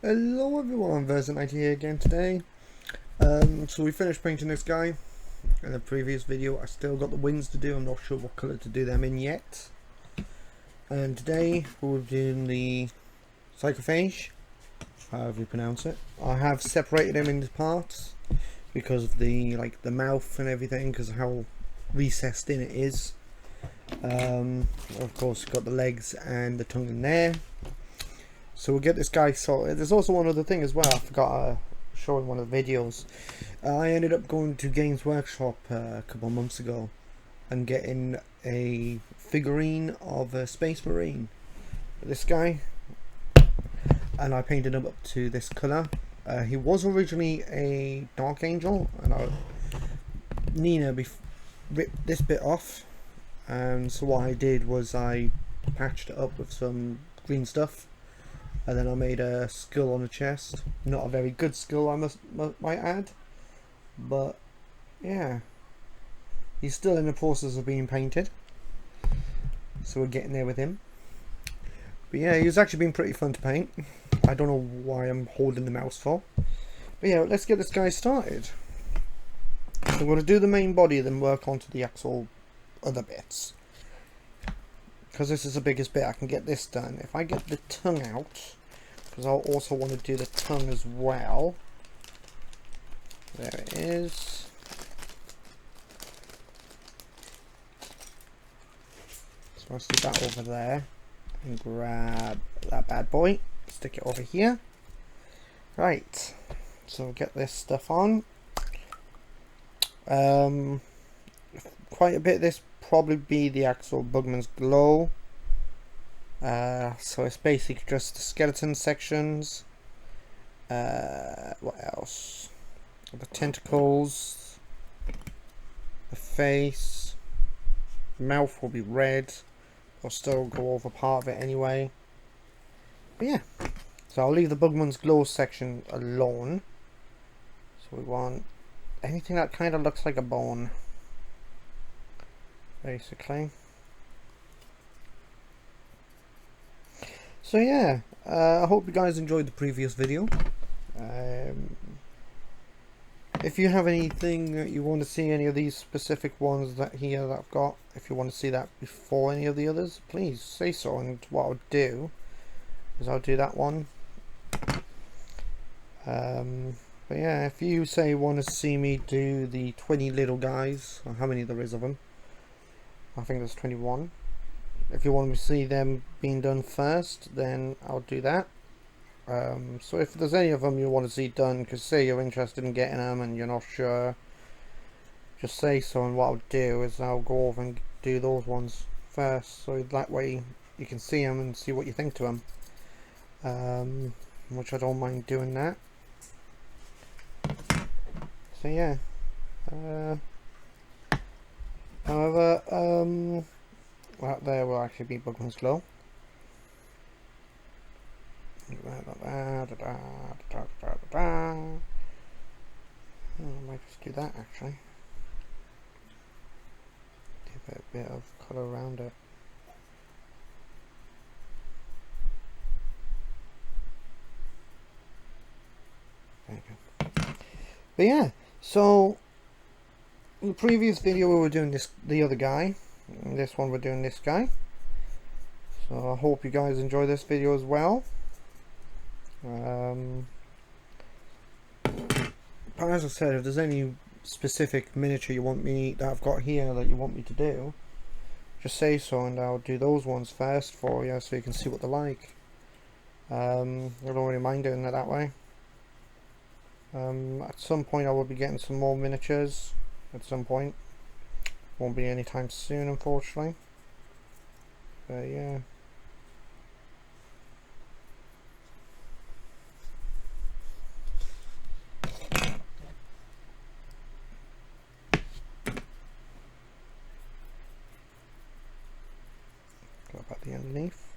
Hello everyone, Version90 here again today. So we finished painting this guy in the previous video. I still got the wings to do. I'm not sure what colour to do them in yet. And today we're doing the psychophage, however you pronounce it. I have separated him into parts because of the mouth and everything, because of how recessed in it is. Of course, got the legs and the tongue in there. So we'll get this guy sorted. There's also one other thing as well. I forgot to show in one of the videos. I ended up going to Games Workshop a couple of months ago and getting a figurine of a Space Marine. This guy. And I painted him up to this colour. He was originally a Dark Angel, and Nina ripped this bit off. And so what I did was I patched it up with some green stuff. And then I made a skull on the chest. Not a very good skull, I might add. But yeah, he's still in the process of being painted. So we're getting there with him. But yeah, he's actually been pretty fun to paint. I don't know why I'm holding the mouse for. But yeah, let's get this guy started. So I'm going to do the main body, then work onto the actual other bits. Because this is the biggest bit, I can get this done. If I get the tongue out, because I'll also want to do the tongue as well. There it is. So I'll stick that over there and grab that bad boy, stick it over here. Right, so we'll get this stuff on. Quite a bit of this probably be the actual Bugman's Glow. So it's basically just the skeleton sections. What else? The tentacles, the face, mouth will be red. I'll still go over part of it anyway. But yeah, so I'll leave the Bugman's Glow section alone. So we want anything that kind of looks like a bone, basically. So yeah, I hope you guys enjoyed the previous video. If you have anything that you want to see, any of these specific ones that I've got, if you want to see that before any of the others, please say so, and what I'll do is I'll do that one. But yeah, if you say want to see me do the 20 little guys, or how many there is of them, I think there's 21. If you want me to see them being done first, then I'll do that. So if there's any of them you want to see done, because say you're interested in getting them and you're not sure, just say so, and what I'll do is I'll go over and do those ones first, so that way you can see them and see what you think to them. Which I don't mind doing that. So yeah. However, well, there will actually be Bugman's Glow. I might just do that actually. Give it a bit of colour around it. There you go. But yeah, so in the previous video we were doing the other guy. In this one we're doing this guy. So I hope you guys enjoy this video as well. But as I said, if there's any specific miniature you want me that I've got here that you want me to do, just say so, and I'll do those ones first for you so you can see what they're like. I don't really mind doing it that way. At some point I will be getting some more miniatures. At some point, won't be anytime soon, unfortunately. But yeah. Go about the underneath,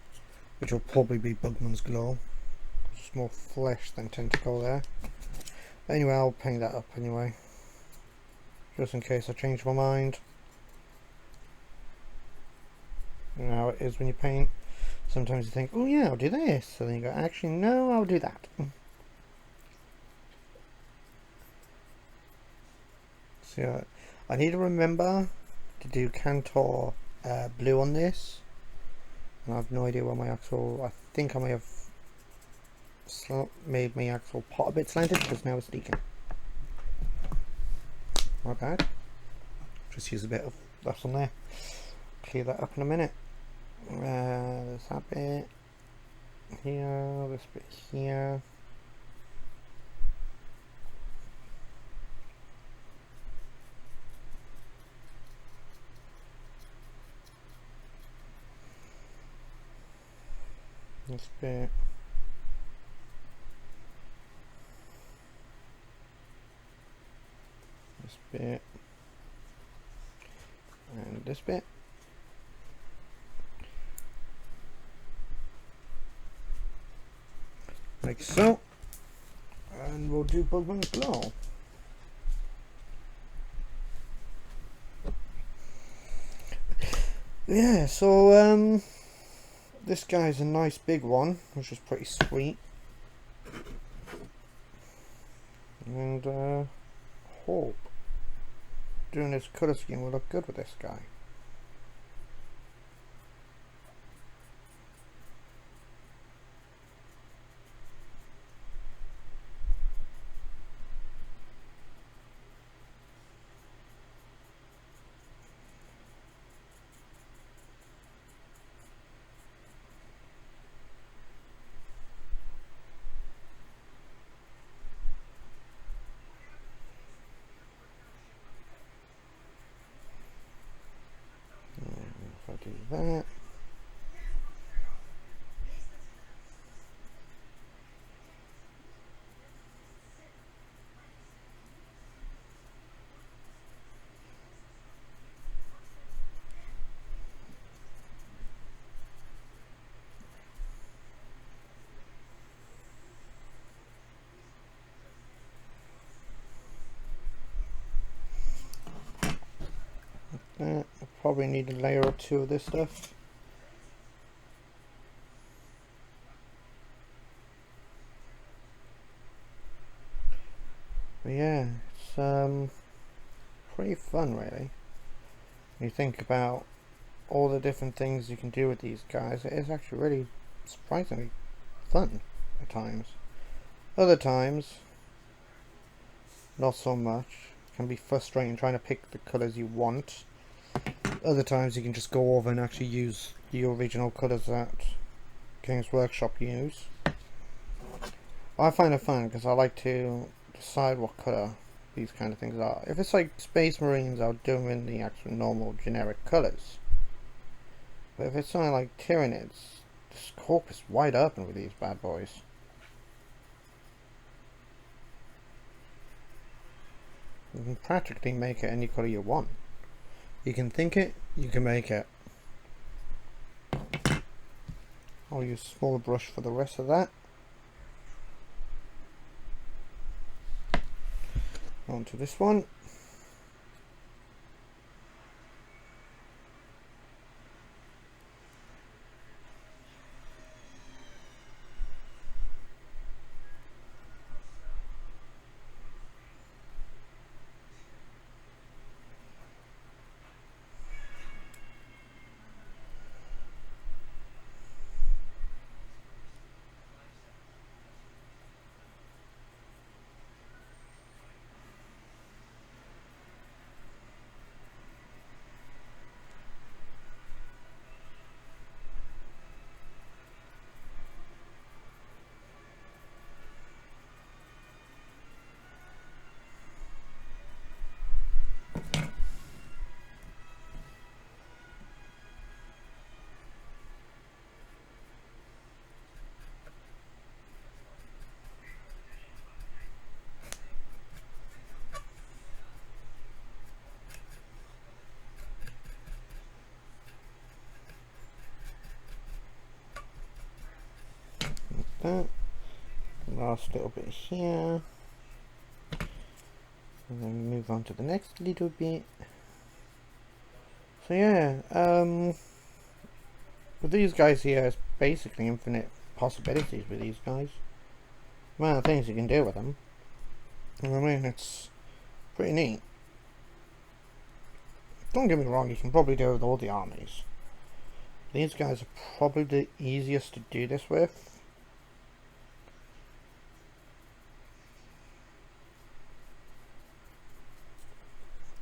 which will probably be Bugman's Glow. Just more flesh than tentacle there. Anyway, I'll paint that up anyway, just in case I change my mind. You know how it is when you paint. Sometimes you think, oh yeah, I'll do this. So then you go, actually, no, I'll do that. So I need to remember to do kantor blue on this. And I have no idea where my actual, I think I may have made my actual pot a bit slanted because now it's leaking. My bad. Just use a bit of that on there. Clear that up in a minute. There's that bit here, this bit here. This bit. This bit. And this bit. Like so. And we'll do Bugman's Blow. Yeah, so this guy's a nice big one, which is pretty sweet. And hope doing this colour scheme will look good with this guy. If I do that. I'll probably need a layer or two of this stuff. But yeah, it's pretty fun really. When you think about all the different things you can do with these guys, it is actually really surprisingly fun at times. Other times, not so much. It can be frustrating trying to pick the colours you want. Other times you can just go over and actually use the original colours that Games Workshop use. I find it fun because I like to decide what colour these kind of things are. If it's like Space Marines, I'll do them in the actual normal generic colours. But if it's something like Tyranids, the scope is wide open with these bad boys. You can practically make it any colour you want. You can think it, you can make it. I'll use a smaller brush for the rest of that. On to this one. That last little bit here, and then move on to the next little bit. So yeah, with these guys here, it's basically infinite possibilities with these guys. The amount of things you can do with them. I mean, it's pretty neat. Don't get me wrong, you can probably do it with all the armies. These guys are probably the easiest to do this with.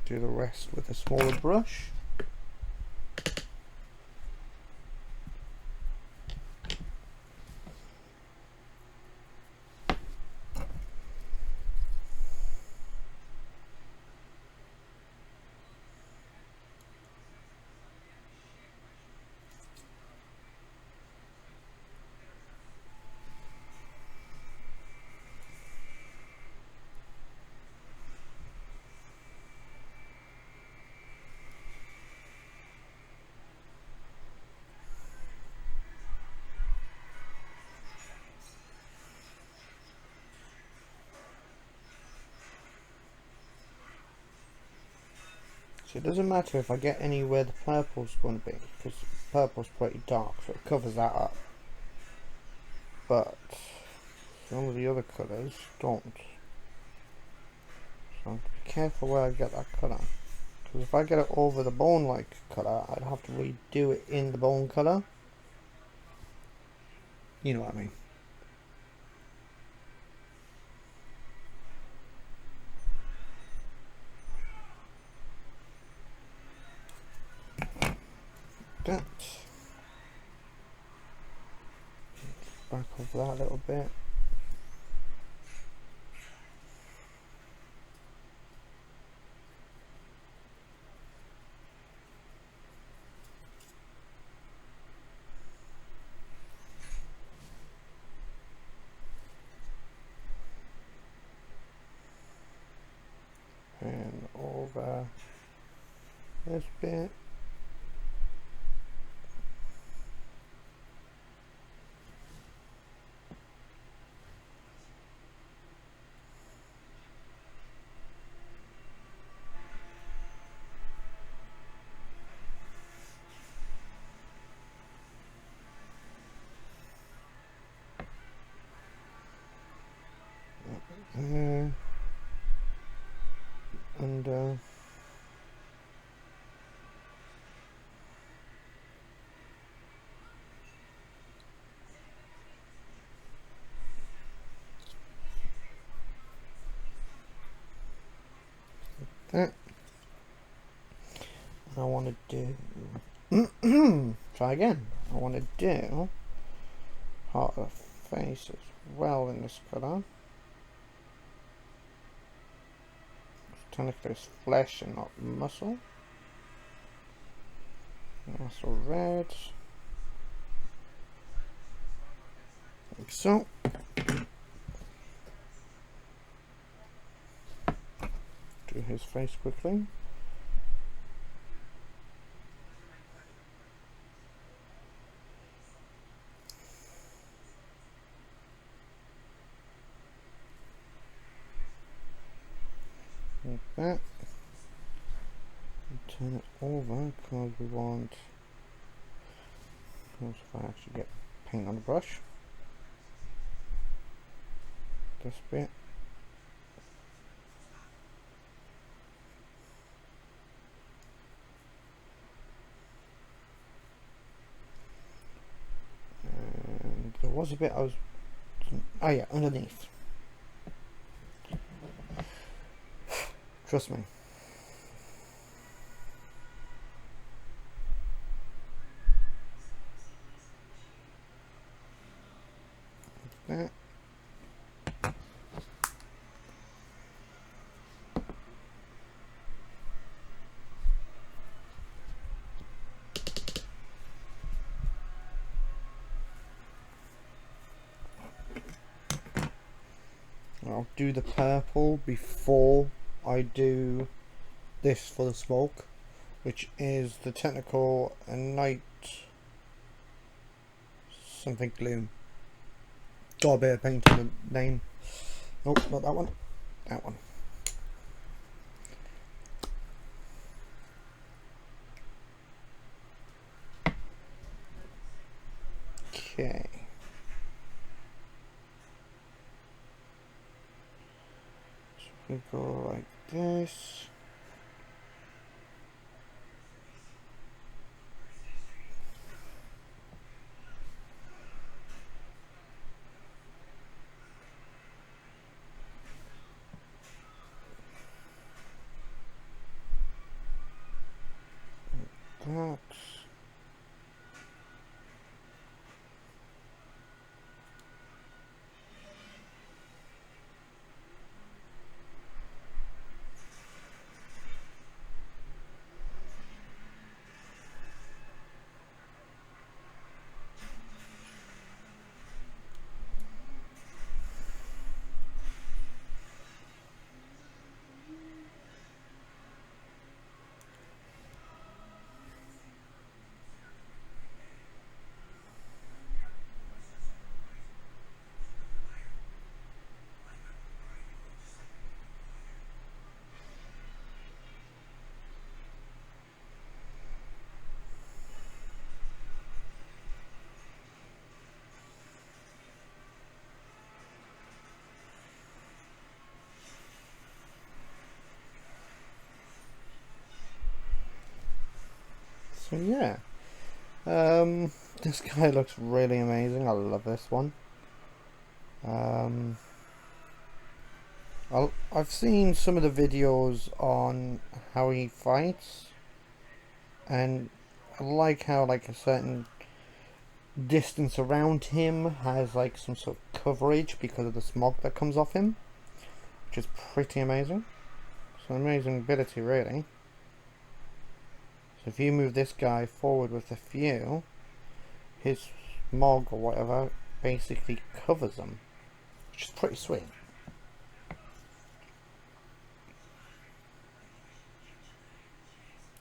Do the rest with a smaller brush. So it doesn't matter if I get anywhere the purple's going to be, because purple's pretty dark, so it covers that up. But some of the other colours don't. So I have to be careful where I get that colour. Because if I get it over the bone-like colour, I'd have to redo it in the bone colour. You know what I mean. That. Back off that a little bit. And over this bit. And that. I want to do try again. I want to do part of the face as well in this colour. Technically it's flesh and not muscle. Muscle red. Like so. Do his face quickly. Like that. And turn it over because we want. If I actually get paint on the brush. This bit. And there was a bit I was. Oh yeah, underneath. Trust me. Like that. I'll do the purple before I do this for the smoke, which is the technical night something gloom. Got a bit of paint on the name. Nope, not that one. That one. we go like this. That. So yeah, this guy looks really amazing. I love this one. I've seen some of the videos on how he fights, and I like how like a certain distance around him has like some sort of coverage because of the smog that comes off him, which is pretty amazing. It's an amazing ability, really. So if you move this guy forward with a few, his smog or whatever basically covers them, which is pretty sweet.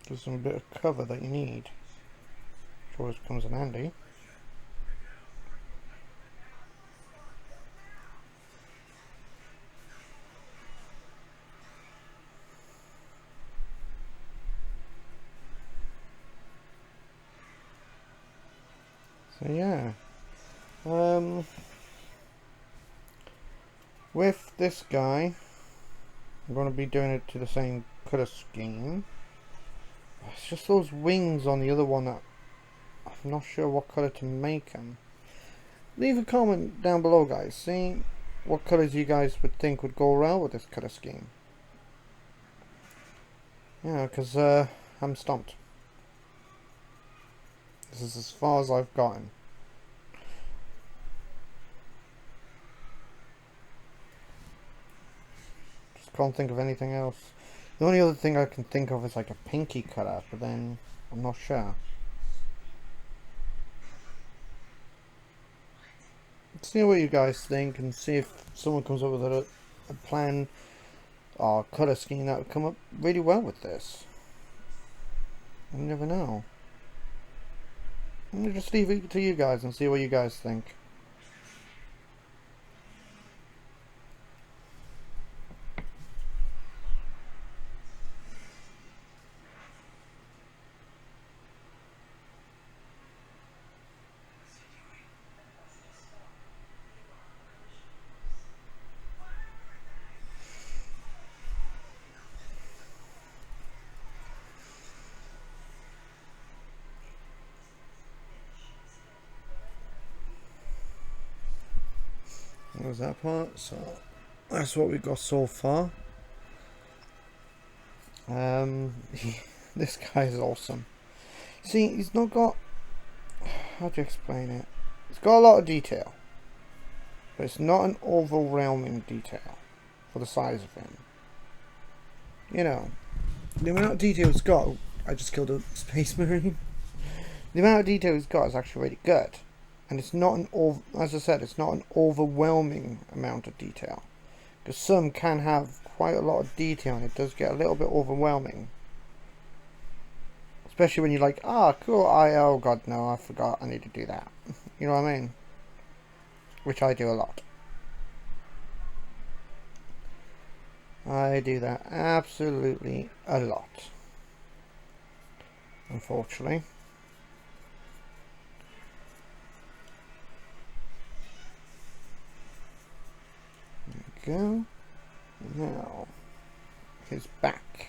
Gives them a bit of cover that you need, which always comes in handy. So yeah, with this guy, I'm going to be doing it to the same colour scheme. It's just those wings on the other one that I'm not sure what colour to make them. Leave a comment down below, guys. See what colours you guys would think would go well with this colour scheme. Yeah, because I'm stumped. This is as far as I've gotten. Just can't think of anything else. The only other thing I can think of is like a pinky colour, but then I'm not sure. See what you guys think and see if someone comes up with a plan or colour scheme that would come up really well with this. You never know. I'm going to just leave it to you guys and see what you guys think. That was that part, so that's what we've got so far. This guy is awesome. See, he's not got, how do you explain it? He's got a lot of detail, but it's not an overwhelming detail for the size of him. You know, the amount of detail he's got, I just killed a space marine. The amount of detail he's got is actually really good. And it's not an, as I said, it's not an overwhelming amount of detail. Because some can have quite a lot of detail and it does get a little bit overwhelming. Especially when you're like, ah, cool, oh god, no, I forgot, I need to do that. You know what I mean? Which I do a lot. I do that absolutely a lot. Unfortunately. There we go. Now, his back.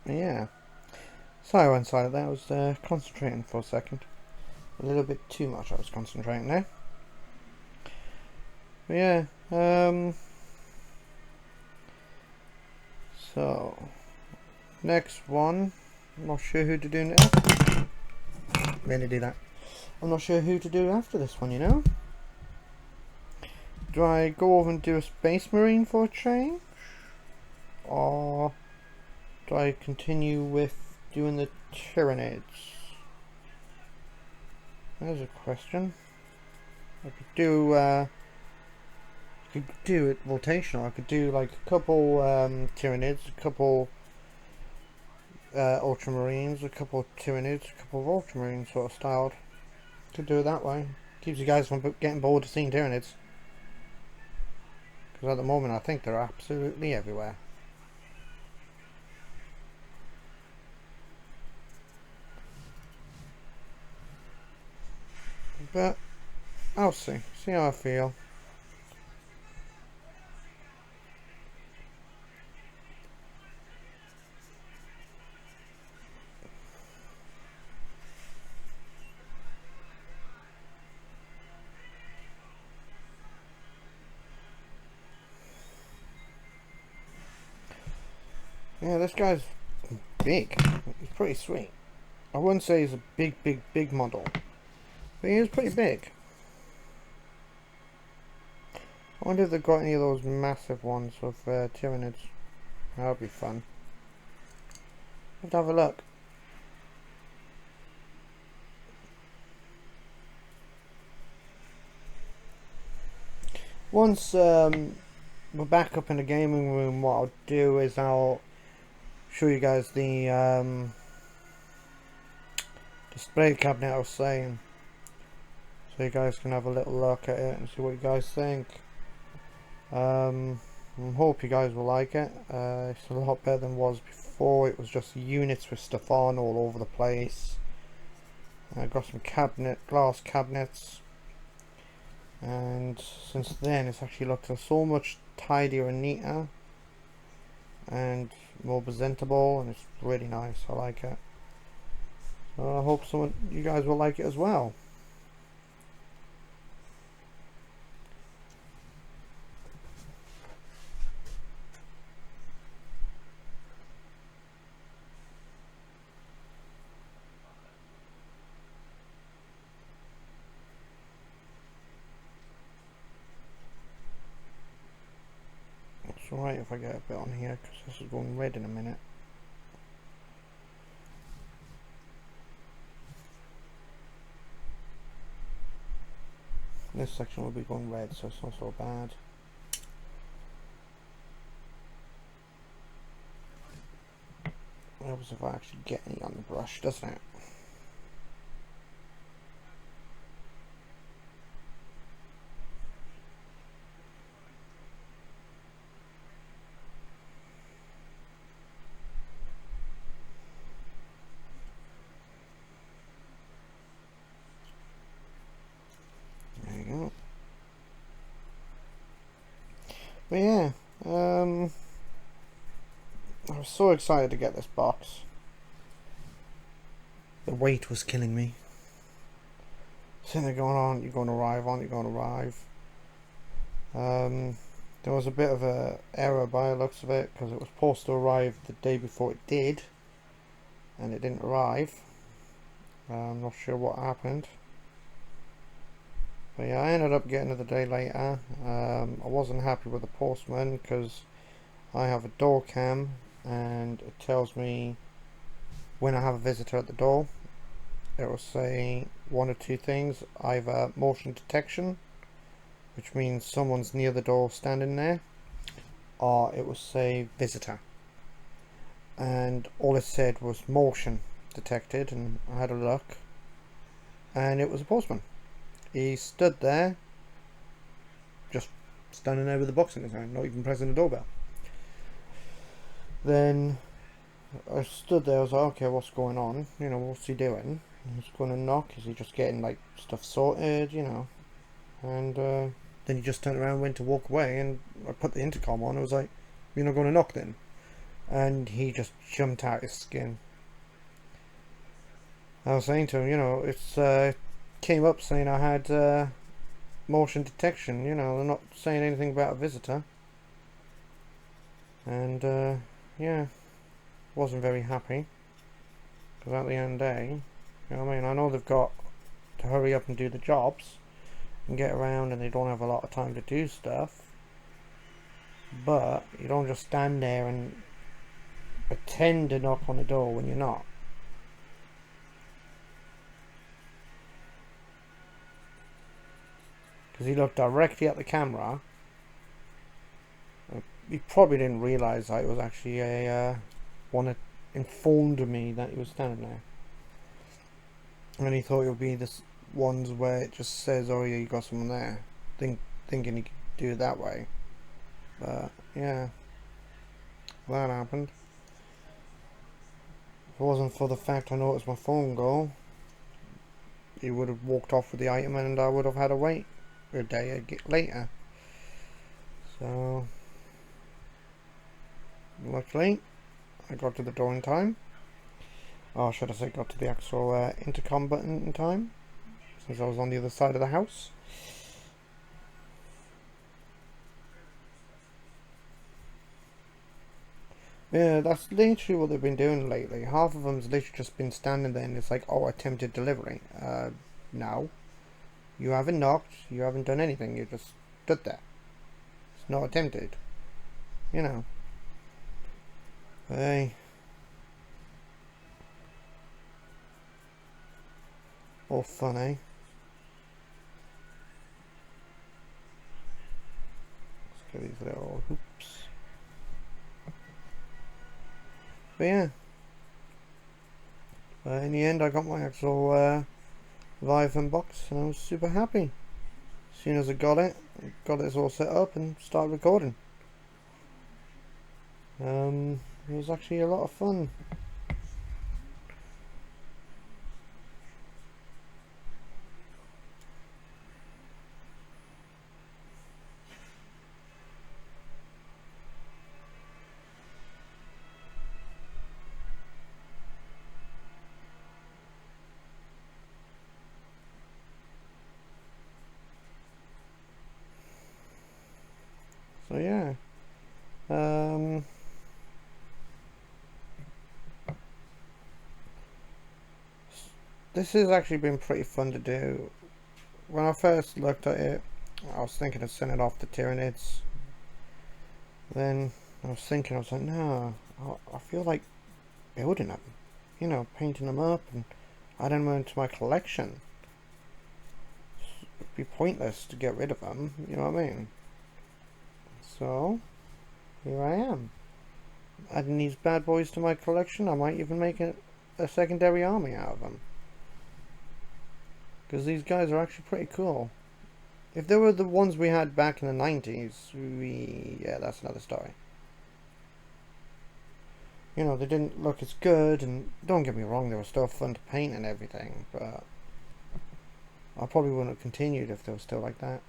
Yeah. Sorry I went silent there. I was concentrating for a second. A little bit too much I was concentrating there. But yeah. So next one. I'm not sure who to do next. Really do that. I'm not sure who to do after this one, you know? Do I go over and do a Space Marine for a change? Or do I continue with doing the Tyranids? There's a question. I could do it rotational. I could do like a couple Tyranids, a couple Ultramarines, a couple Tyranids, a couple of Ultramarines sort of styled. Could do it that way. Keeps you guys from getting bored of seeing Tyranids. Because at the moment I think they're absolutely everywhere. But I'll see how I feel. Yeah, this guy's big. He's pretty sweet. I wouldn't say he's a big model, but he is pretty big. I wonder if they've got any of those massive ones with Tyranids. That would be fun. Let's have a look. Once we're back up in the gaming room, what I'll do is I'll show you guys the display cabinet I was saying, so you guys can have a little look at it and see what you guys think. I hope you guys will like it. It's a lot better than it was before. It was just units with stuff on all over the place. I got some glass cabinets, and since then it's actually looked so much tidier and neater and more presentable, and it's really nice. I like it. So I hope you guys will like it as well. It's alright if I get a bit on here because this is going red in a minute. This section will be going red, so it's not so bad. Helps if I actually get any on the brush, doesn't it? There you go. But yeah, I was so excited to get this box. The wait was killing me. Sitting there going on, you're going to arrive, aren't you going to arrive? There was a bit of a error by the looks of it, because it was supposed to arrive the day before it did, and it didn't arrive. I'm not sure what happened. But yeah, I ended up getting it a day later. I wasn't happy with the postman because I have a door cam and it tells me when I have a visitor at the door. It will say one or two things: either motion detection, which means someone's near the door standing there, or it will say visitor. And all it said was motion detected, and I had a look and it was a postman. He stood there, just standing there with the box in his hand, not even pressing the doorbell. Then I stood there, I was like, okay, what's going on? You know, what's he doing? He's going to knock, is he just getting like stuff sorted, you know? And then he just turned around, went to walk away, and I put the intercom on. I was like, you're not going to knock then? And he just jumped out his skin. I was saying to him, you know, it's came up saying I had motion detection, you know, they're not saying anything about a visitor. And yeah, wasn't very happy, because at the end of the day, you know what I mean, I know they've got to hurry up and do the jobs and get around, and they don't have a lot of time to do stuff, but you don't just stand there and pretend to knock on the door when you're not. Because he looked directly at the camera. He probably didn't realise I was actually a one that informed me that he was standing there, and he thought it would be this ones where it just says, oh yeah, you got someone there, thinking he could do it that way. But yeah, that happened. If it wasn't for the fact I noticed my phone go, he would have walked off with the item and I would have had to wait a day later. So luckily I got to the door in time. Or should I say got to the actual intercom button in time, since I was on the other side of the house. Yeah, that's literally what they've been doing lately. Half of them's literally just been standing there and it's like, oh, attempted delivery. No. You haven't knocked, you haven't done anything, you just stood there. It's not attempted. You know. Hey. All fun, eh? Let's get these little hoops. But yeah. In the end I got my actual Leviathan box and I was super happy. As soon as I got it all set up and started recording. It was actually a lot of fun. So yeah, this has actually been pretty fun to do. When I first looked at it, I was thinking of sending it off to Tyranids. Then I was like, no, I feel like building them, you know, painting them up and adding them into my collection. It'd be pointless to get rid of them, you know what I mean? So here I am. adding these bad boys to my collection. I might even make a secondary army out of them. Because these guys are actually pretty cool. If they were the ones we had back in the 90s, yeah, that's another story. You know, they didn't look as good, and don't get me wrong, they were still fun to paint and everything, but I probably wouldn't have continued if they were still like that.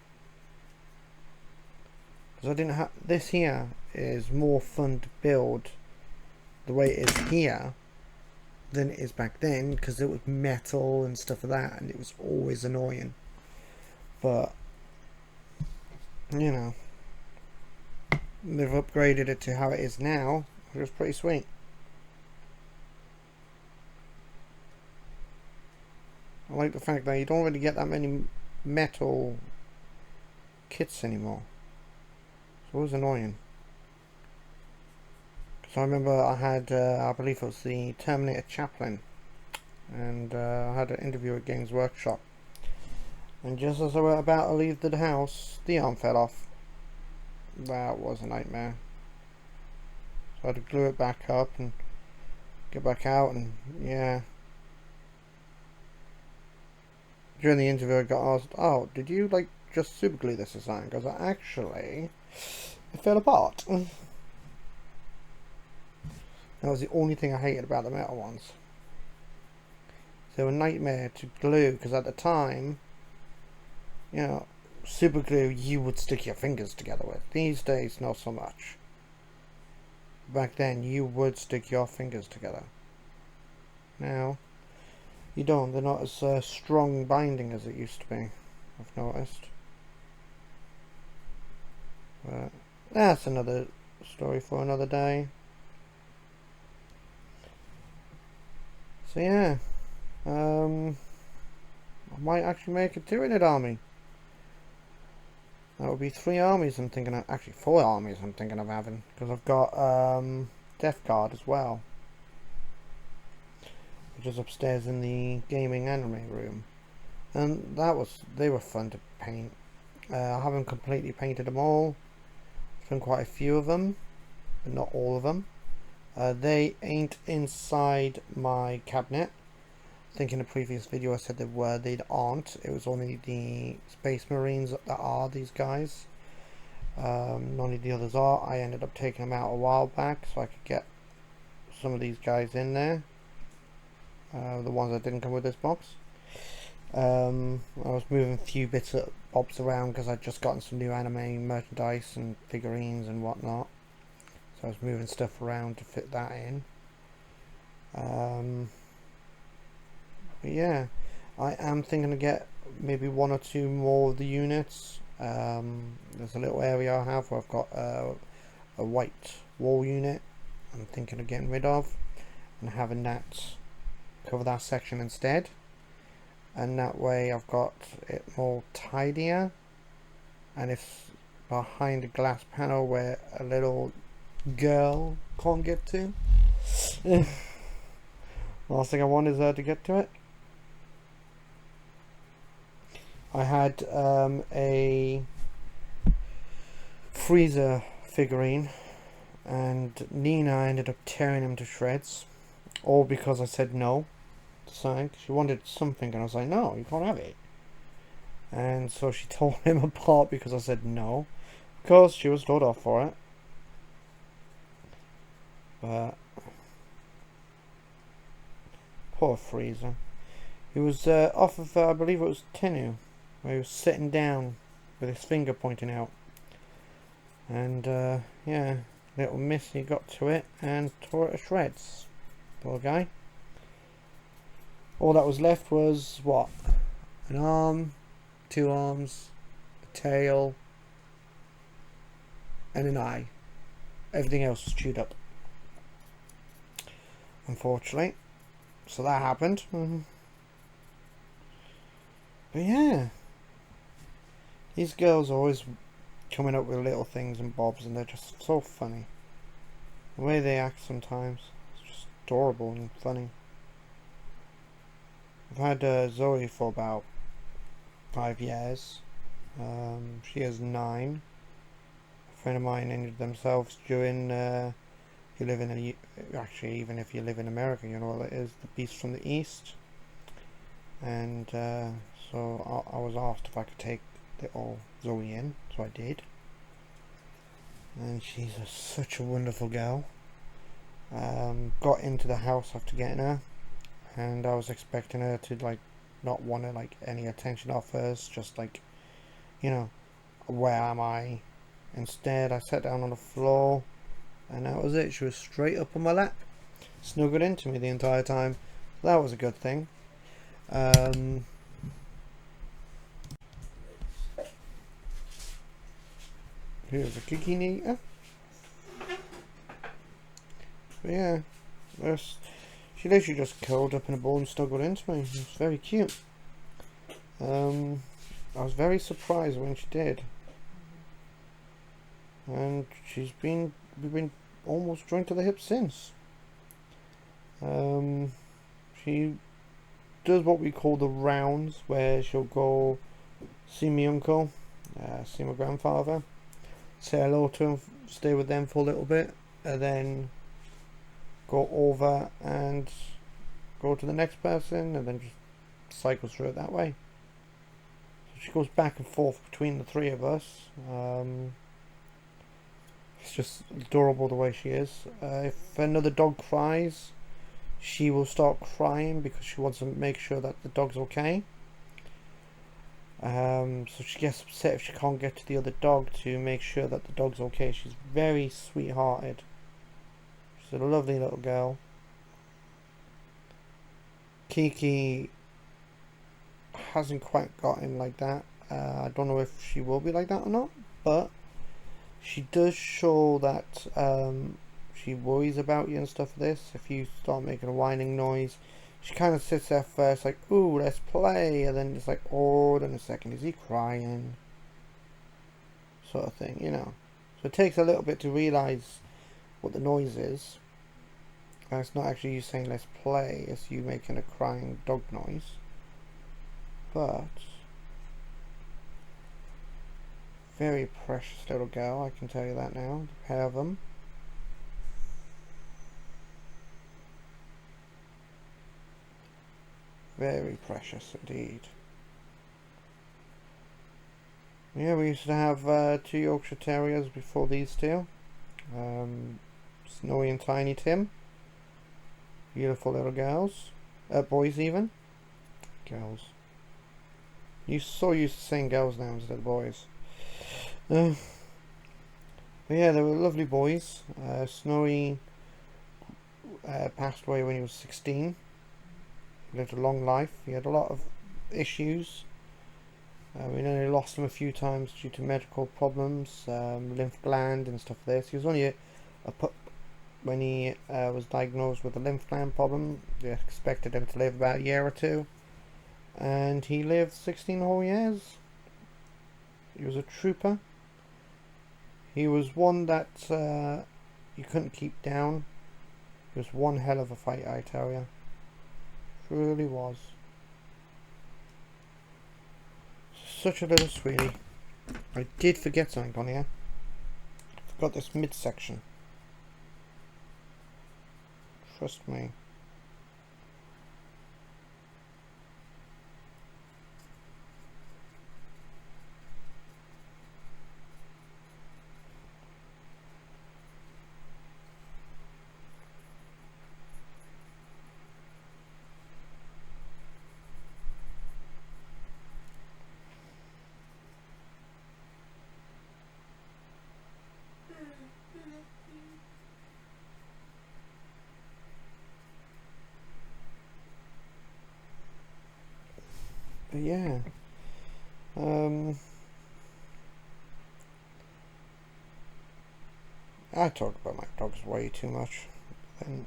Because I didn't have... This here is more fun to build the way it is here than it is back then, because it was metal and stuff like that, and it was always annoying. But you know, they've upgraded it to how it is now, which is pretty sweet. I like the fact that you don't really get that many metal kits anymore. It's always annoying. Because I remember I had, I believe it was the Terminator Chaplain, and I had an interview at Games Workshop. And just as I were about to leave the house, the arm fell off. That was a nightmare. So I had to glue it back up and get back out, and yeah. During the interview I got asked, oh, did you like just super glue this or something? Because actually, it fell apart. That was the only thing I hated about the metal ones. They were a nightmare to glue, because at the time, you know, super glue you would stick your fingers together with. These days, not so much. Back then, you would stick your fingers together. Now, you don't. They're not as strong binding as it used to be, I've noticed. But that's another story for another day. So yeah, I might actually make a 2-unit army. That would be 3 armies I'm thinking of, actually 4 armies I'm thinking of having, because I've got Death Guard as well, which is upstairs in the gaming anime room, and they were fun to paint. I haven't completely painted them all. I've done quite a few of them, but not all of them. They ain't inside my cabinet. I think in the previous video I said they were, they aren't. It was only the Space Marines that are these guys. None of the others are. I ended up taking them out a while back so I could get some of these guys in there. The ones that didn't come with this box. I was moving a few bits of bobs around because I'd just gotten some new anime merchandise and figurines and whatnot. So I was moving stuff around to fit that in. But yeah, I am thinking to get maybe 1 or 2 more of the units. There's a little area I have where I've got a white wall unit I'm thinking of getting rid of, and having that cover that section instead, and that way I've got it more tidier, and it's behind a glass panel where a little girl can't get to. Last thing I want is her to get to it. I had a freezer figurine, and Nina ended up tearing him to shreds, all because I said no to something. She wanted something and I was like, no, you can't have it. And so she tore him apart because I said no. Of course, she was told off for it. But poor Freezer. He was off of, I believe it was Tennu, where he was sitting down with his finger pointing out. And yeah, little Missy got to it and tore it to shreds. Poor guy. All that was left was what? An arm, 2 arms, a tail, and an eye. Everything else was chewed up, unfortunately. So that happened. But yeah, these girls are always coming up with little things and bobs, and they're just so funny. The way they act sometimes, it's just adorable and funny. I've had Zoe for about 5 years. She is 9. A friend of mine injured themselves during the you live in actually even if you live in America, you know what it is, the Beast from the East. And so I was asked if I could take little Zoe in, so I did. And she's such a wonderful girl. Got into the house after getting her, and I was expecting her to like not want to like any attention off hers, just like, you know, where am I? Instead I sat down on the floor and that was it. She was straight up on my lap, snuggled into me the entire time. That was a good thing. Here's a kiki eater. But yeah, she literally just curled up in a ball and snuggled into me. It was very cute. I was very surprised when she did. And we've been almost joined to the hip since. She does what we call the rounds, where she'll go see my uncle, see my grandfather, say hello to him, stay with them for a little bit, and then go over and go to the next person, and then just cycle through it that way. So she goes back and forth between the three of us. It's just adorable the way she is. If another dog cries, she will start crying because she wants to make sure that the dog's okay. So she gets upset if she can't get to the other dog to make sure that the dog's okay. She's very sweet-hearted. She's a lovely little girl. Kiki hasn't quite gotten like that. I don't know if she will be like that or not, but she does show that she worries about you and stuff like this. If you start making a whining noise, she kind of sits there first like, ooh, let's play, and then it's like, oh, then a second, is he crying? Sort of thing, you know. So it takes a little bit to realise what the noise is. And it's not actually you saying let's play, it's you making a crying dog noise. But very precious little girl, I can tell you that now, the pair of them. Very precious indeed. Yeah, we used to have 2 Yorkshire Terriers before these two. Snowy and Tiny Tim. Beautiful little girls. Boys even. Girls. You're so used to saying girls now instead of boys. But yeah, they were lovely boys. Snowy passed away when he was 16. He lived a long life. He had a lot of issues. We only lost him a few times due to medical problems, lymph gland and stuff like this. He was only a pup when he was diagnosed with a lymph gland problem. They expected him to live about a year or two, and he lived 16 whole years. He was a trooper. He was one that you couldn't keep down. He was one hell of a fight, I tell you. Truly was. Such a little sweetie. I did forget something on here. I forgot this midsection. Trust me. But yeah, I talk about my dogs way too much, and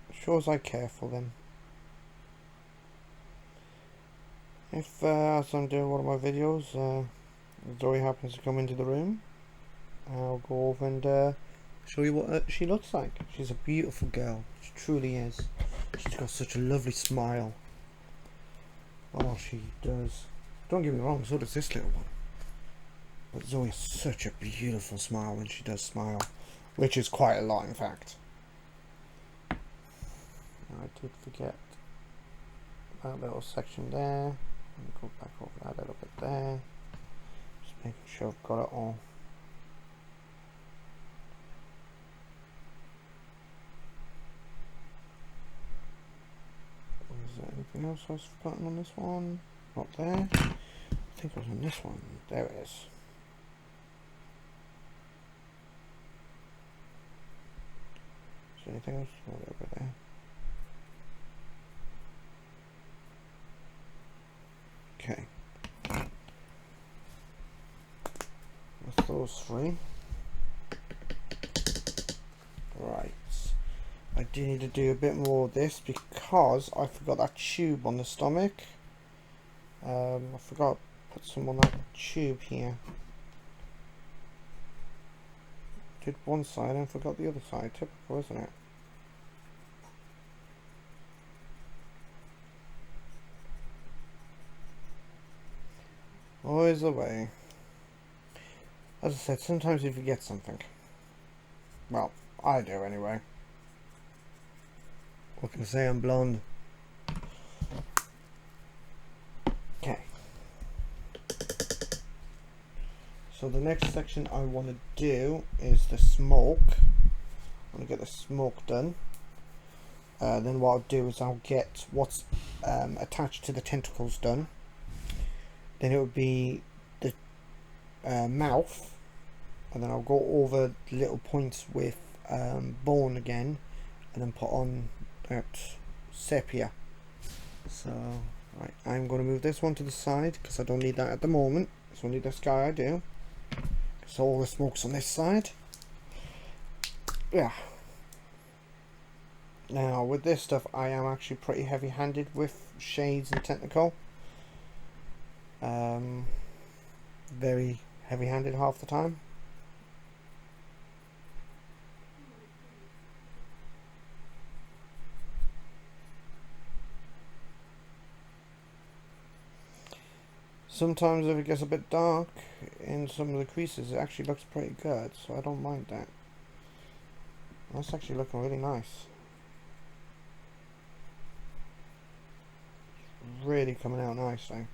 it shows I care for them. If as I'm doing one of my videos, Zoe happens to come into the room, I'll go over and show you what she looks like. She's a beautiful girl, she truly is. She's got such a lovely smile. Oh, she does. Don't get me wrong, so does this little one. But Zoe has such a beautiful smile when she does smile. Which is quite a lot, in fact. I did forget that little section there. Let me go back over that little bit there. Just making sure I've got it all. Is there anything else I've forgotten on this one? Not there. I think it was on this one. There it is. Is there anything else? Oh, over there. Okay. That's those three. Right. I do need to do a bit more of this because I forgot that tube on the stomach. I forgot to put some on that tube here. Did one side and forgot the other side. Typical, isn't it? Always the way. As I said, sometimes you forget something. Well, I do anyway. What can I say? I'm blonde. Okay. So the next section I want to do is the smoke. I want to get the smoke done. Then what I'll do is I'll get what's attached to the tentacles done. Then it would be the mouth, and then I'll go over the little points with bone again, and then put on that sepia. So right, I'm going to move this one to the side because I don't need that at the moment. It's only this guy I do. So all the smoke's on this side. Yeah. Now with this stuff I am actually pretty heavy handed with shades and technical. Very heavy handed half the time. Sometimes if it gets a bit dark in some of the creases, it actually looks pretty good, so I don't mind that. That's actually looking really nice. It's really coming out nicely.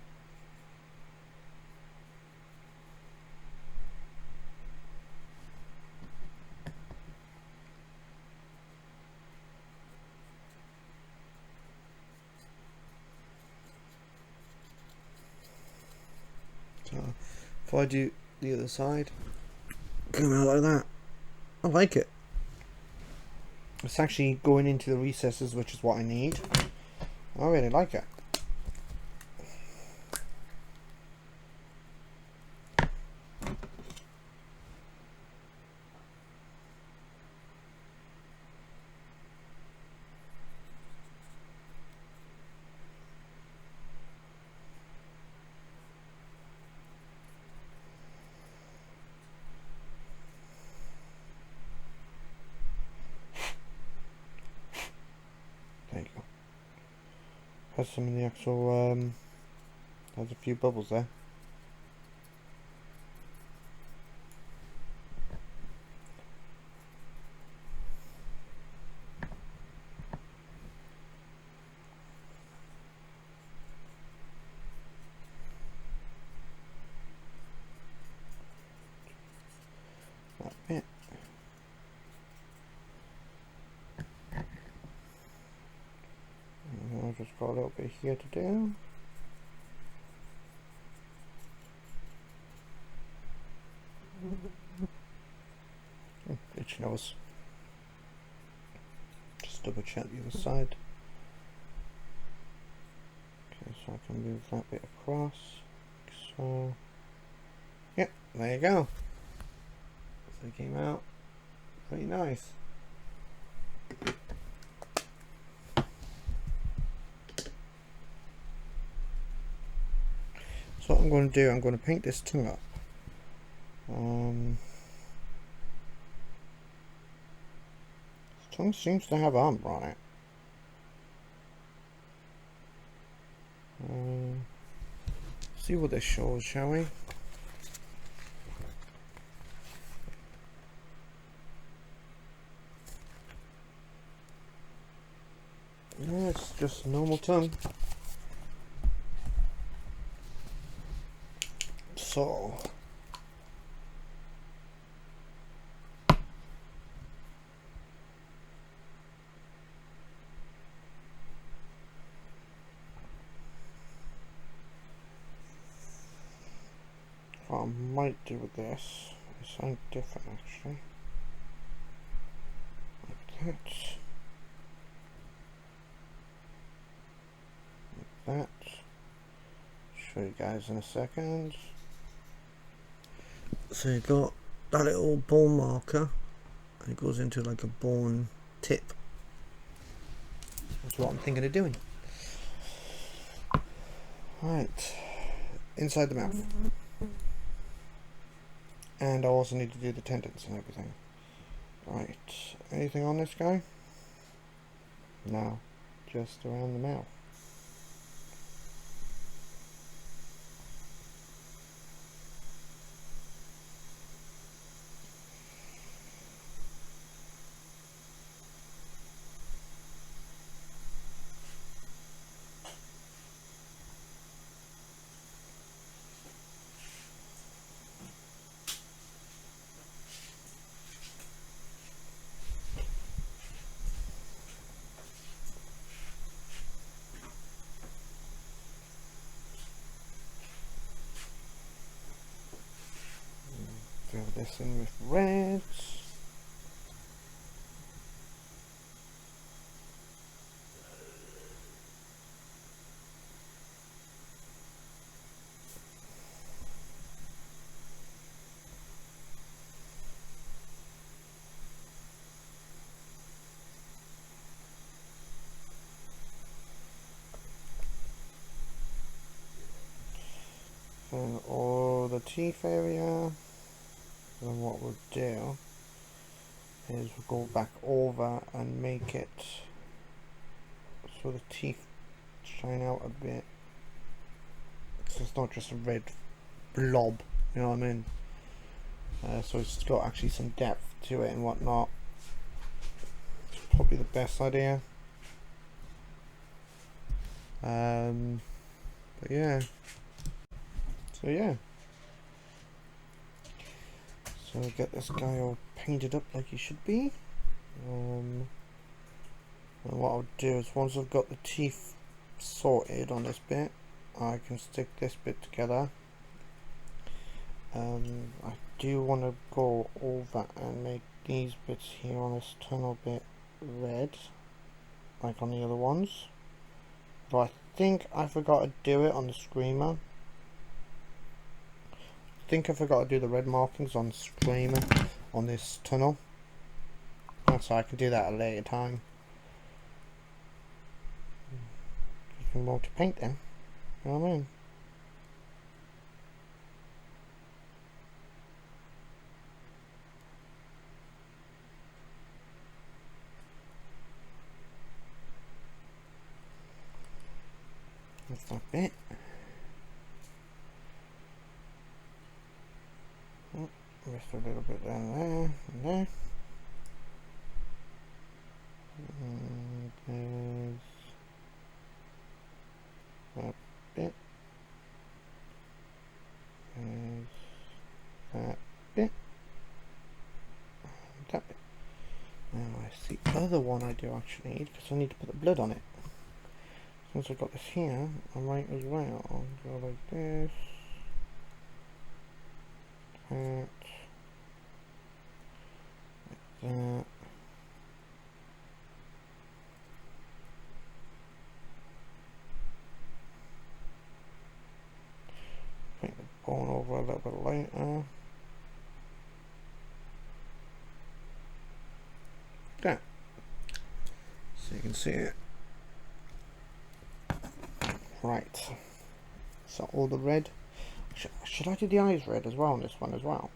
So if I do the other side, come out like that. I like it. It's actually going into the recesses, which is what I need. I really like it. There you go. Has some of the actual, has a few bubbles there. That bit. I've just got a little bit here to do. Itch nose. Just double check the other side. Okay, so I can move that bit across. So, yeah, there you go. So it came out pretty nice. So what I'm going to do, I'm going to paint this tongue up. This tongue seems to have armor on it. See what this shows, shall we? Yeah, it's just a normal tongue. So what I might do with this is something different actually. Like that. Like that. Show you guys in a second. So you've got that little bone marker, and it goes into like a bone tip. That's what I'm thinking of doing. Right, inside the mouth. And I also need to do the tendons and everything. Right, anything on this guy? No, just around the mouth. Fill this in with reds. And all the teeth area. Then what we'll do is we'll go back over and make it so the teeth shine out a bit, so it's not just a red blob, you know what I mean? So it's got actually some depth to it and whatnot. It's probably the best idea. But yeah, so yeah. So we'll get this guy all painted up like he should be. And what I'll do is once I've got the teeth sorted on this bit, I can stick this bit together. I do want to go over and make these bits here on this tunnel bit red, like on the other ones. But I think I forgot to do it on the screamer. I think I forgot to do the red markings on the screamer on this tunnel. So I can do that at a later time. Just more to paint them, you know what I mean? That's that bit. Oh, just a little bit down there and there. And there's that bit. There's that bit. And that bit. Now it's the other one I do actually need, because I need to put the blood on it. Since I've got this here, I might as well go like this. That. Like that. Paint the bone over a little bit lighter. That. So you can see it. Right. So all the red. Should I do the eyes red as well on this one as well?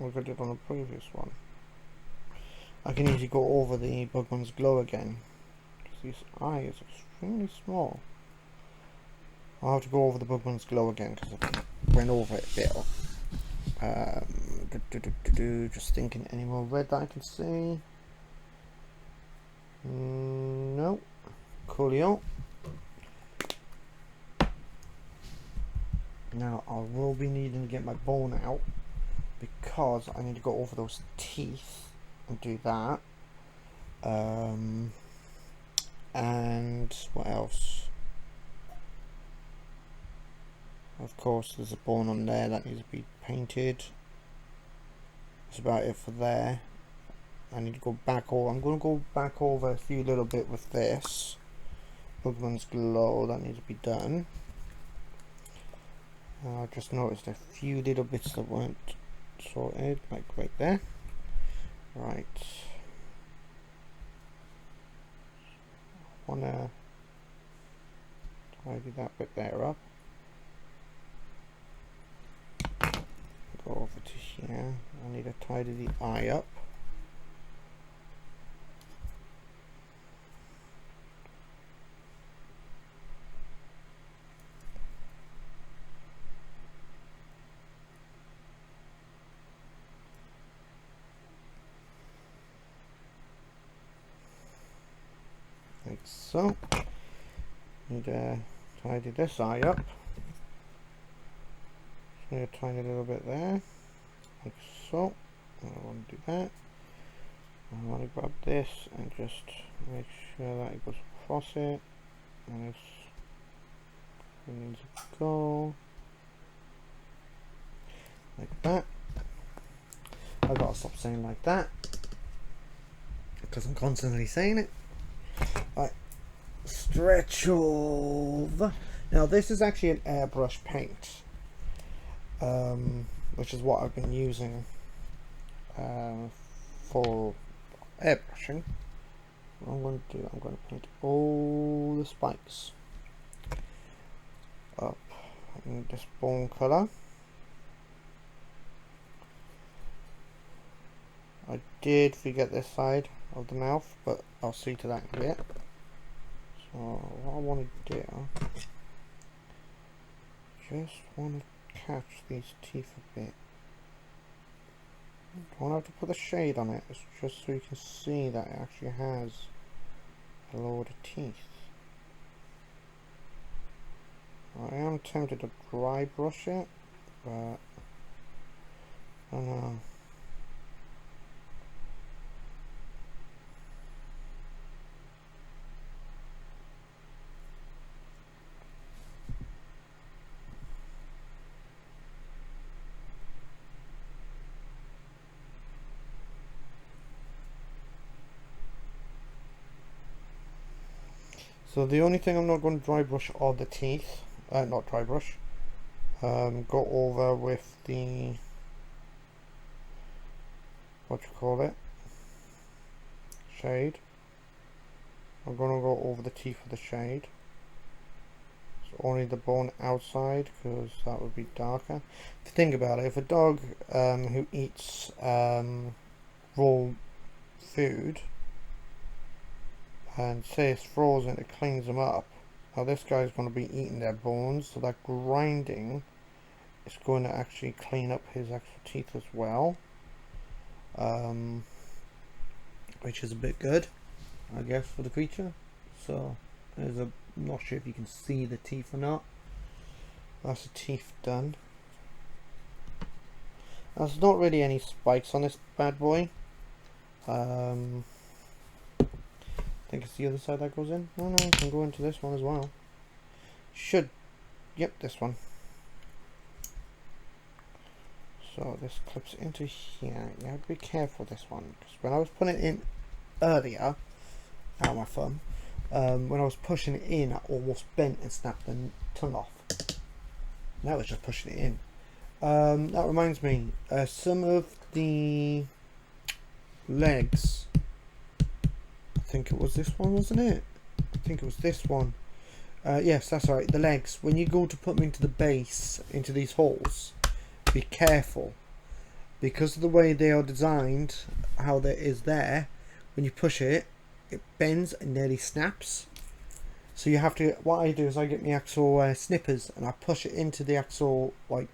Like I did on the previous one. I can easily go over the Bugman's Glow again. Because this eye is extremely small. I'll have to go over the Bugman's Glow again because I went over it a bit. Just thinking any more red that I can see. No. Coolio. Now I will be needing to get my bone out because I need to go over those teeth and do that. And what else? Of course, there's a bone on there that needs to be painted. That's about it for there. I need to go back over. I'm going to go back over a few little bit with this. Bugman's glow, that needs to be done. I just noticed a few little bits that weren't sorted, like right there. Right. I want to tidy that bit there up. Go over to here. I need to tidy the eye up. Like so. Need to tidy this eye up. Just need a tiny little bit there. Like so. I want to do that. I want to grab this and just make sure that it goes across it. And it needs to go like that. I've got to stop saying like that because I'm constantly saying it. Right, stretch over. Now this is actually an airbrush paint, which is what I've been using for airbrushing. What I'm going to do, I'm going to paint all the spikes up in this bone colour. I did forget this side of the mouth, but I'll see to that in a bit. So what I want to do, just want to catch these teeth a bit. Don't have to put a shade on it, it's just so you can see that it actually has a load of teeth. I am tempted to dry brush it, but I don't know. So the only thing I'm not going to dry brush are the teeth, not dry brush, go over with the, what you call it, shade. I'm going to go over the teeth with the shade. So only the bone outside, because that would be darker. If you think about it, if a dog who eats raw food, and say it's frozen, it cleans them up. Now this guy's going to be eating their bones, so that grinding is going to actually clean up his actual teeth as well, which is a bit good, I guess, for the creature. So there's a, I'm not sure if you can see the teeth or not. That's the teeth done. There's not really any spikes on this bad boy. I think it's the other side that goes in. No, it can go into this one as well. Should, yep, this one. So this clips into here. You have to be careful this one, because when I was putting it in earlier, out of my thumb, when I was pushing it in, I almost bent and snapped the tongue off. Now it's just pushing it in. That reminds me, some of the legs, I think it was this one, wasn't it? I think it was this one. Yes, that's right, the legs. When you go to put them into the base, into these holes, be careful. Because of the way they are designed, how there is there, when you push it, it bends and nearly snaps. So you have to, what I do is I get my actual snippers and I push it into the actual, like,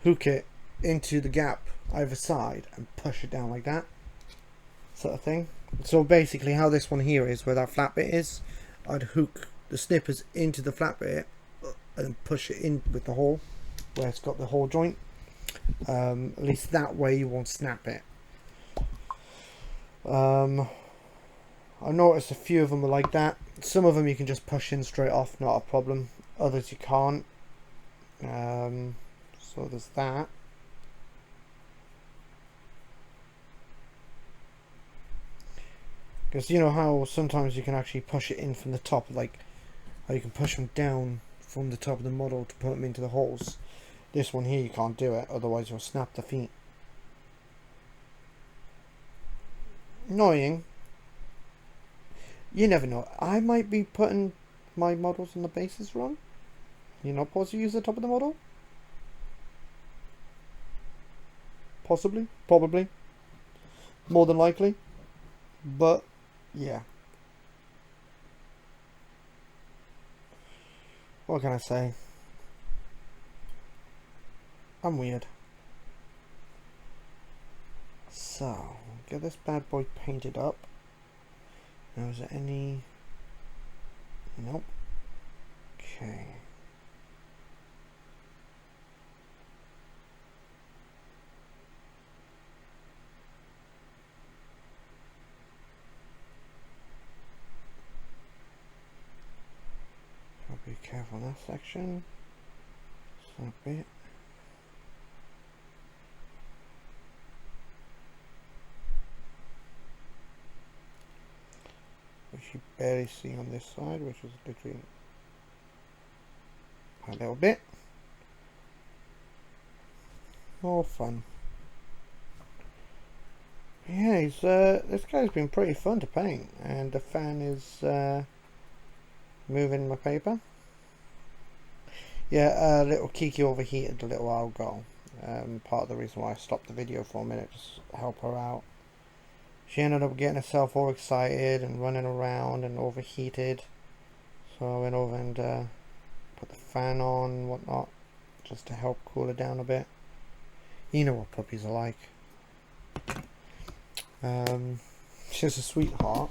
hook it into the gap either side and push it down like that, sort of thing. So basically how this one here is, where that flat bit is, I'd hook the snippers into the flat bit and push it in with the hole where it's got the hole joint. At least that way you won't snap it. I noticed a few of them are like that. Some of them you can just push in straight off, not a problem. Others you can't. So there's that. Because you know how sometimes you can actually push it in from the top, like how you can push them down from the top of the model to put them into the holes. This one here you can't do it, otherwise you'll snap the feet. Annoying. You never know. I might be putting my models on the bases wrong. You're not supposed to use the top of the model? Possibly. Probably. More than likely. But, yeah. What can I say? I'm weird. So, get this bad boy painted up. Now, is there any... Nope. Okay. I'll be careful in that section. Snap it. Which you barely see on this side, which is literally a little bit. More fun. Yeah, this guy's been pretty fun to paint, and the fan is moving my paper. Yeah, little Kiki overheated a little while ago. Part of the reason why I stopped the video for a minute, just to help her out. She ended up getting herself all excited and running around and overheated. So I went over and put the fan on and whatnot, just to help cool her down a bit. You know what puppies are like. She's a sweetheart.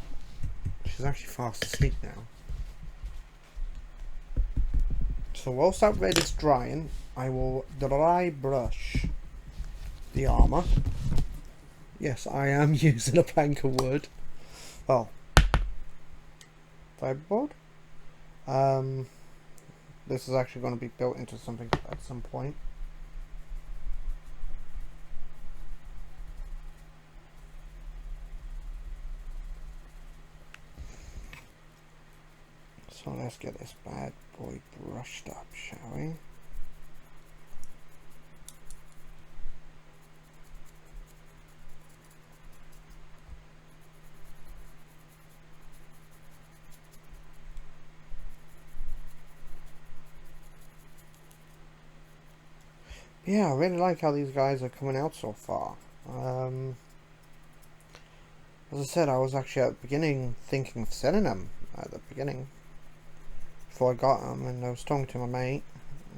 She's actually fast asleep now. So whilst that red is drying, I will dry brush the armour. Yes, I am using a plank of wood. Well, fiberboard. This is actually going to be built into something at some point. So let's get this bad boy brushed up, shall we? Yeah, I really like how these guys are coming out so far. As I said, I was actually at the beginning thinking of selling them at the beginning before I got them, and I was talking to my mate,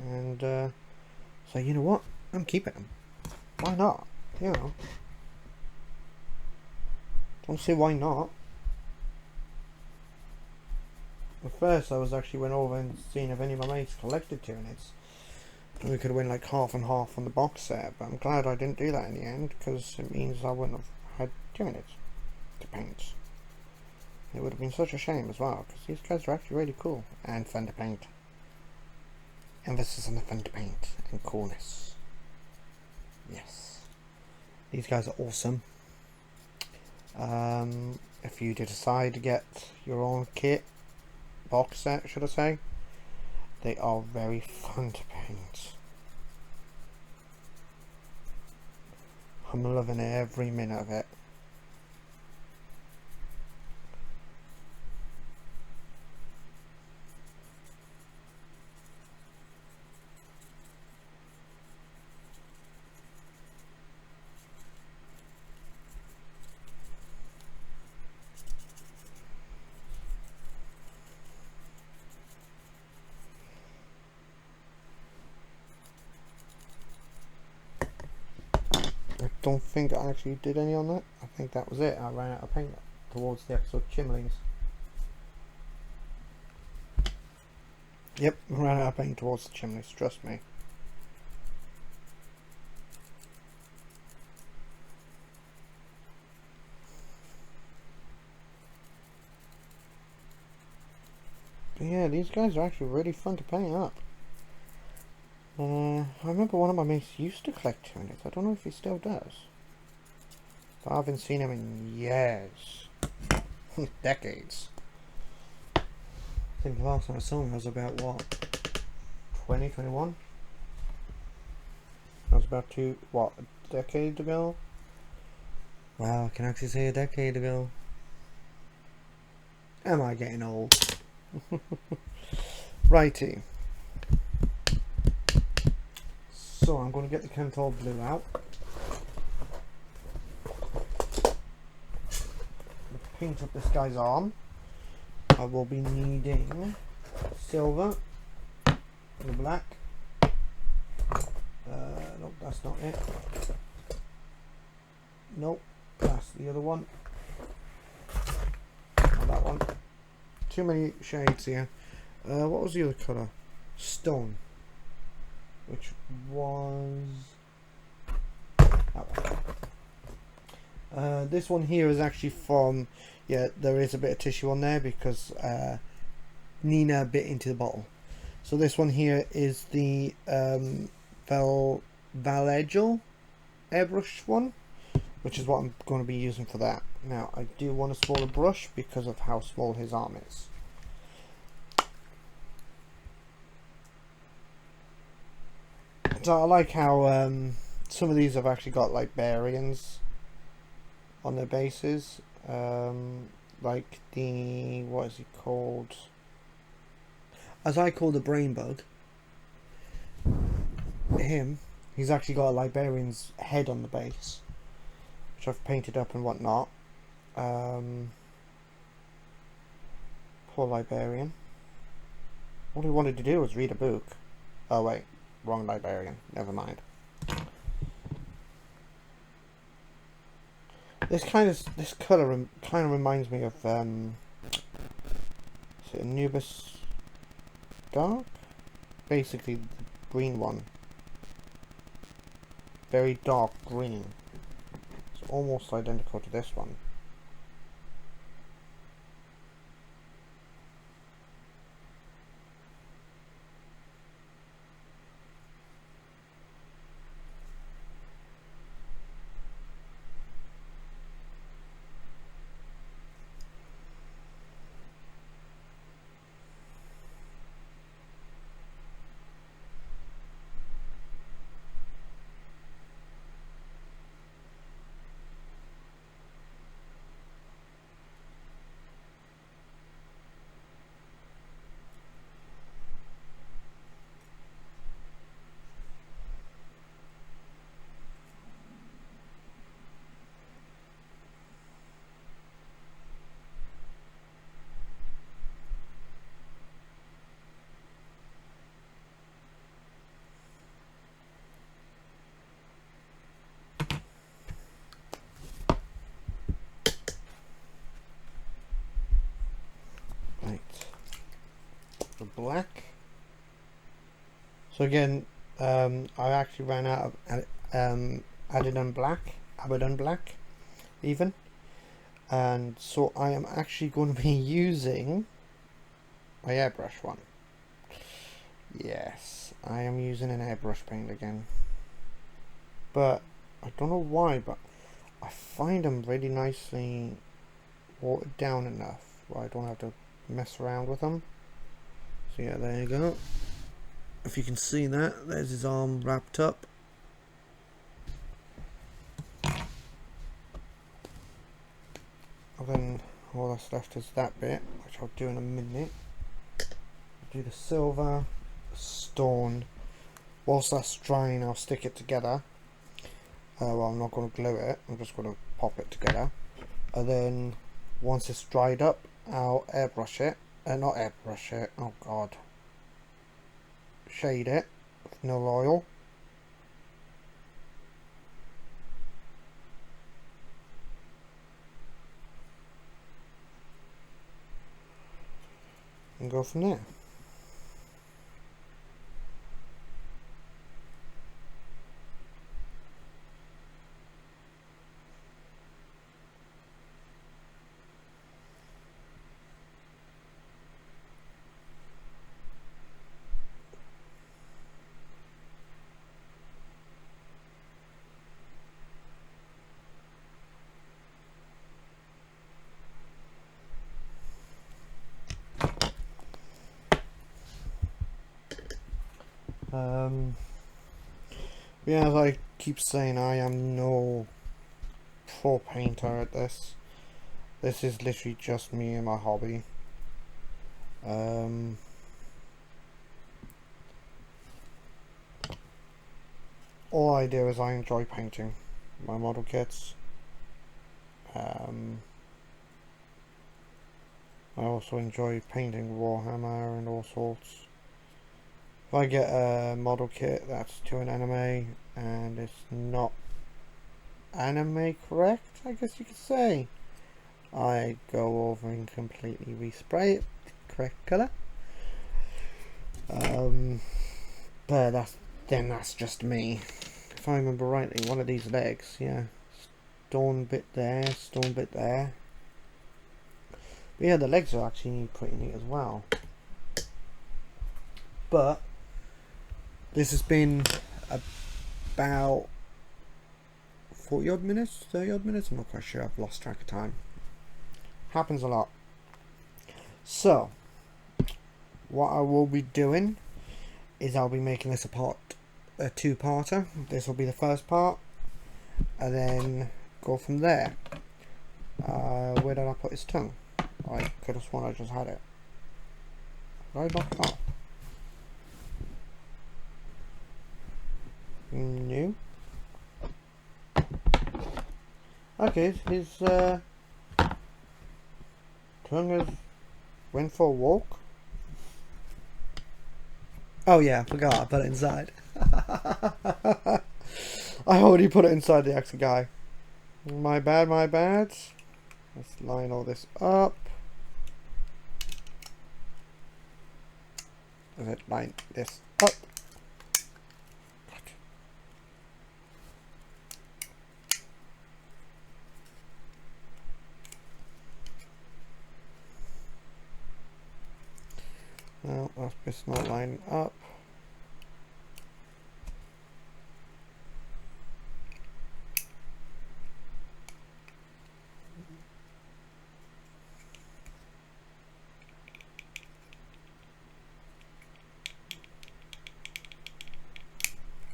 and so you know what, I'm keeping them. Why not? You know, don't see why not. At first I was actually went over and seeing if any of my mates collected Tyranids, and we could win like half and half on the box set, but I'm glad I didn't do that in the end, because it means I wouldn't have had Tyranids to paint. It would have been such a shame as well, because these guys are actually really cool and fun to paint. Emphasis on the fun to paint and coolness. Yes, these guys are awesome. If you decide to get your own kit, box set should I say, they are very fun to paint. I'm loving every minute of it. I don't think I actually did any on that. I think that was it. I ran out of paint towards the actual chimneys. Yep, ran out of paint towards the chimneys, trust me. But yeah, these guys are actually really fun to paint up. I remember one of my mates used to collect tunics. I don't know if he still does. But I haven't seen him in years. Decades. I think the last time I saw him was about, what, 2021? That was about a decade ago? Wow, I can actually say a decade ago. Am I getting old? Righty. So I'm going to get the kantor blue out. Paint up this guy's arm. I will be needing silver and black. Nope, that's not it. Nope, that's the other one. Not that one. Too many shades here. What was the other colour? Stone. Which was that one. This one here is actually from, yeah, there is a bit of tissue on there because Nina bit into the bottle. So this one here is the Leadbelcher airbrush one, which is what I'm going to be using for that. Now I do want a smaller brush because of how small his arm is. So I like how some of these have actually got librarians on their bases, like the, what is he called, as I call the brain bug, him, he's actually got a librarian's head on the base, which I've painted up and whatnot. Poor librarian. All he wanted to do was read a book. Oh wait, wrong librarian, never mind. This colour kind of reminds me of is it Anubis Dark? Basically the green one. Very dark green. It's almost identical to this one. Black. So again, I actually ran out of abaddon black, even, and so I am actually going to be using my airbrush one. Yes, I am using an airbrush paint again, but I don't know why, but I find them really nicely watered down enough where I don't have to mess around with them. So yeah, there you go. If you can see that, there's his arm wrapped up. And then all that's left is that bit, which I'll do in a minute. I'll do the silver, stone. Whilst that's drying, I'll stick it together. Well, I'm not going to glue it, I'm just going to pop it together. And then once it's dried up, I'll airbrush it. Not airbrush it, oh god. Shade it with no oil. can go from there. Yeah, as I keep saying, I am no pro painter at this. This is literally just me and my hobby. All I do is I enjoy painting my model kits. I also enjoy painting Warhammer and all sorts. If I get a model kit that's to an anime and it's not anime correct, I guess you could say, I go over and completely respray it correct colour. But that's just me. If I remember rightly, one of these legs, yeah, stone bit there, stone bit there. But yeah, the legs are actually pretty neat as well. But this has been about 40 odd minutes, 30 odd minutes, I'm not quite sure, I've lost track of time. Happens a lot. So what I will be doing is I'll be making this a two-parter. This will be the first part, and then go from there. Where did I put his tongue? I could have sworn I just had it. Did I knock it off? No. Okay, his tongue has went for a walk. Oh yeah, I forgot I put it inside. I already put it inside the extra guy. My bad, my bad. Let's line all this up. Let's line this up. No, that's just not lining up.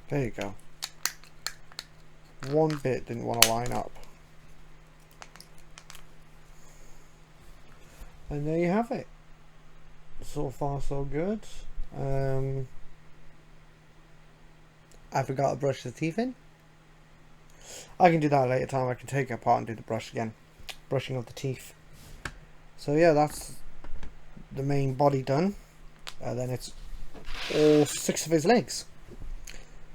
There you go. One bit didn't want to line up. And there you have it. So far so good. I forgot to brush the teeth in. I can do that later time. I can take it apart and do the brush again. Brushing of the teeth. So yeah, that's the main body done. Then it's all 6 of his legs.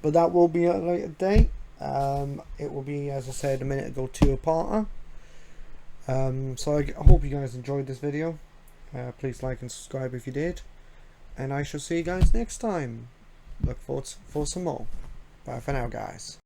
But that will be at a later date. It will be, as I said a minute ago, two-parter. So I hope you guys enjoyed this video. Please like and subscribe if you did, and I shall see you guys next time. Look forward for some more. Bye for now, guys.